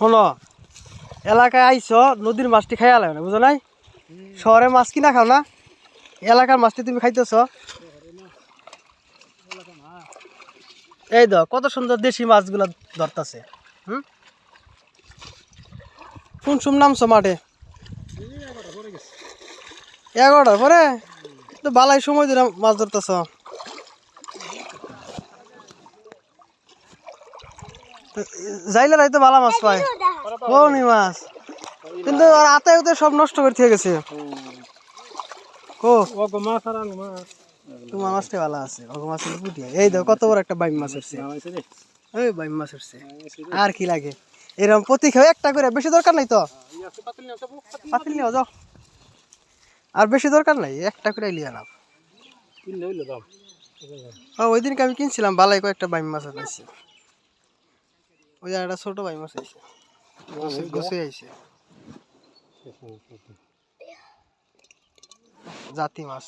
শোনো, এলাকায় আইছো নদীর মাছটি খাইয়া লাগে না, বুঝো নাই? শহরে মাছ কিনা খাও না, এলাকার মাছটি তুমি খাইতেছ। এই দাও কত সুন্দর দেশি মাছগুলো ধরতেছে। কোন সুম নামছো মাঠে? 11টার পরে তো বালাই সময় ধরে মাছ ধরতেছ। যাইলে রাইতে ভালো মাছ পায়, কোনি মাছ, কিন্তু আতায় উতে সব নষ্ট করে থেকে গেছে। তোমার মাছটা ভালো আছে, মাছের পুটিয়া। এই দেখো কত বড় একটা বাইম মাছ হচ্ছে, ওই বাইম মাছ হচ্ছে। আর কি লাগে এরকম প্রতি খেয়ে একটা করে, বেশি দরকার নাই তো। পাতিল নিয়ে যাও, আর বেশি দরকার নাই, একটা করে লিয়ে নাও। ওই দিনকে আমি কিনছিলাম বালাই কয়েকটা বাইম মাছ পাইছি। ওই যে একটা ছোট বাইম মাছ আইছে, গোসে আইছে, জাতি মাছ।